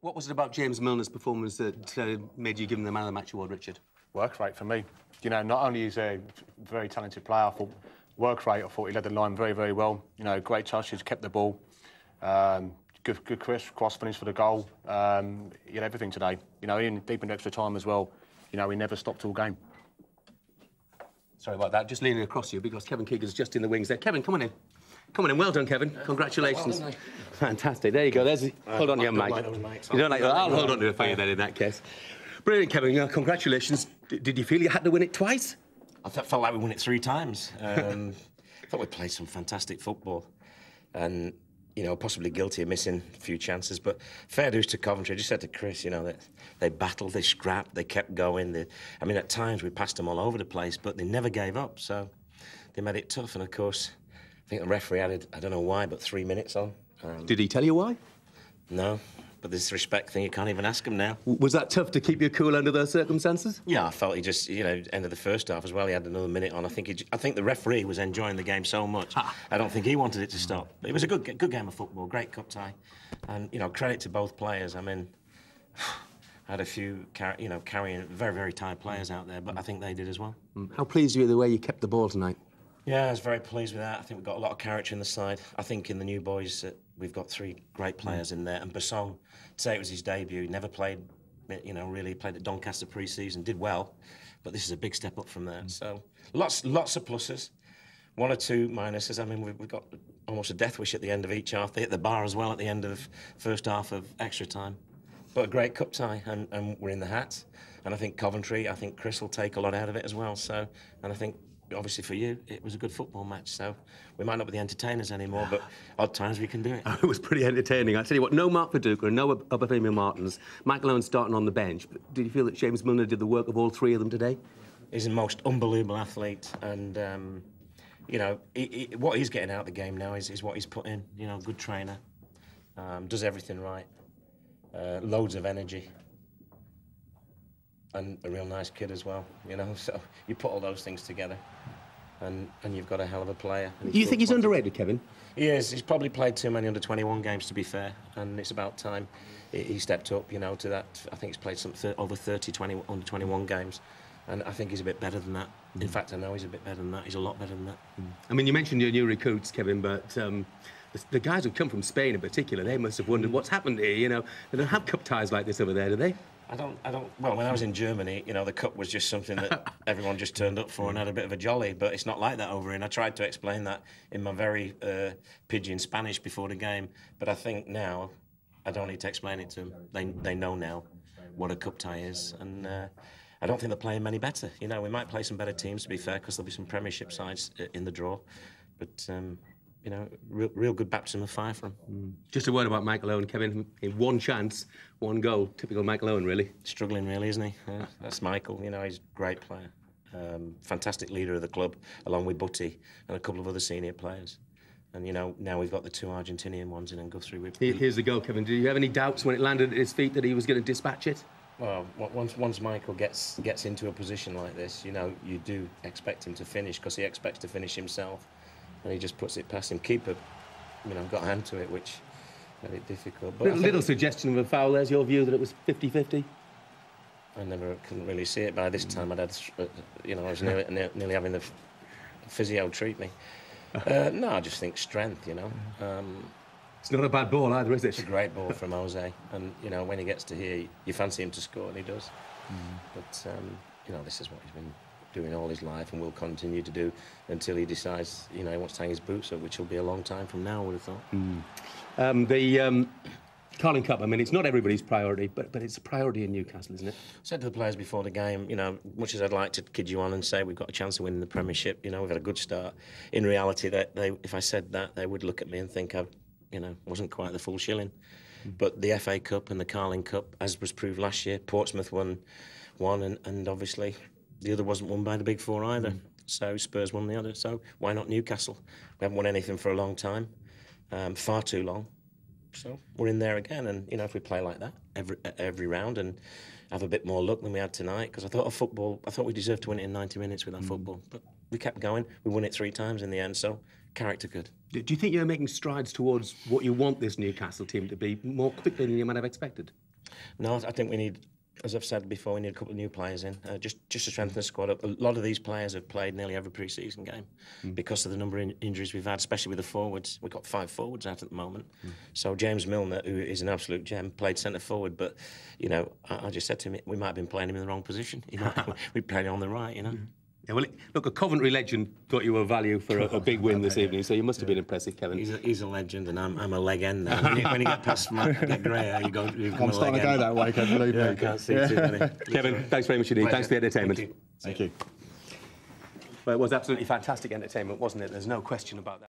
What was it about James Milner's performance that made you give him the Man of the Match award, Richard? Work rate for me. You know, not only is he a very talented player, I thought work rate, I thought he led the line very, very well. You know, great touches, kept the ball. Good cross finish for the goal. He had everything today. You know, deep in extra time as well. You know, he never stopped all game. Sorry about that. Just leaning across you because Kevin Keegan's just in the wings there. Kevin, come on in. Come on in. Well done, Kevin. Congratulations. Well done, fantastic. There you go. There's. Hold on to your mic. You don't like that? I'll hold on to it for you then in that case. Brilliant, Kevin. Congratulations. Did you feel you had to win it twice? I felt like we won it 3 times. I thought we played some fantastic football. And, you know, possibly guilty of missing a few chances. But fair dues to Coventry. I just said to Chris, you know, that they battled, they scrapped, they kept going. I mean, at times we passed them all over the place, but they never gave up. So they made it tough. And, of course, I think the referee added, I don't know why, but 3 minutes on. Did he tell you why? No. But this respect thing, you can't even ask him now. Was that tough to keep you cool under those circumstances? Yeah, I felt he just, you know, end of the first half as well, he had another minute on. I think the referee was enjoying the game so much. I don't think he wanted it to stop. But it was a good game of football, great cup tie. And, you know, credit to both players. I mean, I had a few, carrying very, very tired players out there, but I think they did as well. How pleased were you with the way you kept the ball tonight? Yeah, I was very pleased with that. I think we've got a lot of character in the side. I think in the new boys, we've got 3 great players in there. And Basson, say it was his debut, he never played, you know, really played at Doncaster pre-season, did well. But this is a big step up from that. So lots of pluses, 1 or 2 minuses. I mean, we've got almost a death wish at the end of each half. They hit the bar as well at the end of first half of extra time. But a great cup tie, and we're in the hat. And I think Coventry, I think Chris will take a lot out of it as well. So, and I think, obviously for you, it was a good football match, so we might not be the entertainers anymore, but odd times we can do it. It was pretty entertaining. I tell you what, no Mark Viduka and no Obafemi Martins. Michael Owen starting on the bench. But did you feel that James Milner did the work of all 3 of them today? He's the most unbelievable athlete, and you know, what he's getting out of the game now is what he's put in. You know, good trainer, does everything right, loads of energy. And a real nice kid as well, you know, so you put all those things together and you've got a hell of a player. Do you think he's underrated, Kevin? He is. He's probably played too many under-21 games, to be fair, and it's about time he stepped up, you know, to that. I think he's played over 30 under-21 games, and I think he's a bit better than that. In fact, I know he's a bit better than that. He's a lot better than that. I mean, you mentioned your new recruits, Kevin, but the guys who come from Spain in particular, they must have wondered what's happened here, you know. They don't have cup ties like this over there, do they? I don't. Well, when I was in Germany, you know, the cup was just something that everyone just turned up for and had a bit of a jolly. But it's not like that over here. And I tried to explain that in my very pidgin Spanish before the game. But I think now I don't need to explain it to them. They know now what a cup tie is, and I don't think they're playing many better. You know, we might play some better teams, to be fair, because there'll be some Premiership sides in the draw. But you know, real good baptism of fire for him. Just a word about Michael Owen, Kevin. In 1 chance, 1 goal. Typical Michael Owen, really. Struggling, really, isn't he? That's Michael. You know, he's a great player. Fantastic leader of the club, along with Butti and a couple of other senior players. And, you know, now we've got the 2 Argentinian ones in and Guthrie. Here's the goal, Kevin. Did you have any doubts when it landed at his feet that he was going to dispatch it? Well, once Michael gets into a position like this, you know, you do expect him to finish, because he expects to finish himself. And he just puts it past him. Keeper, you know, got a hand to it, which made it difficult. But little suggestion of a foul. There's your view that it was 50-50? I couldn't really see it. By this time, I'd had, you know, I was nearly having the physio treat me. No, I just think strength, you know. It's not a bad ball either, is it? It's a great ball from Jose. And, you know, when he gets to here, you fancy him to score, and he does. But, you know, this is what he's been doing all his life and will continue to do until he decides, you know, he wants to hang his boots up, which will be a long time from now, I would have thought. The Carling Cup, I mean, it's not everybody's priority, but it's a priority in Newcastle, isn't it? I said to the players before the game, you know, much as I'd like to kid you on and say we've got a chance of winning the Premiership, you know, we've had a good start. In reality, if I said that, they would look at me and think I, you know, wasn't quite the full shilling. But the FA Cup and the Carling Cup, as was proved last year, Portsmouth won one, and obviously the other wasn't won by the Big Four either. So Spurs won the other. So why not Newcastle? We haven't won anything for a long time, far too long. So we're in there again, and you know, if we play like that every round and have a bit more luck than we had tonight, because I thought we deserved to win it in 90 minutes with our football, but we kept going. We won it 3 times in the end, so character good. Do you think you're making strides towards what you want this Newcastle team to be more quickly than you might have expected? No, I think we need, as I've said before, we need a couple of new players in, just to strengthen the squad up. A lot of these players have played nearly every pre-season game because of the number of injuries we've had, especially with the forwards. We've got 5 forwards out at the moment. So James Milner, who is an absolute gem, played centre forward, but, you know, I just said to him, we might have been playing him in the wrong position. We played him on the right, you know. Yeah, well, look, a Coventry legend got you a value for a big win this evening, so you must have been impressive, Kevin. He's a legend, and I'm a leg end now. When you get past get grey hair, you become a leg end. I'm starting to go that way, Kevin, believe me. I can't see too many. Kevin, thanks very much indeed. Thanks for the entertainment. Thank you. Thank you. Well, it was absolutely fantastic entertainment, wasn't it? There's no question about that.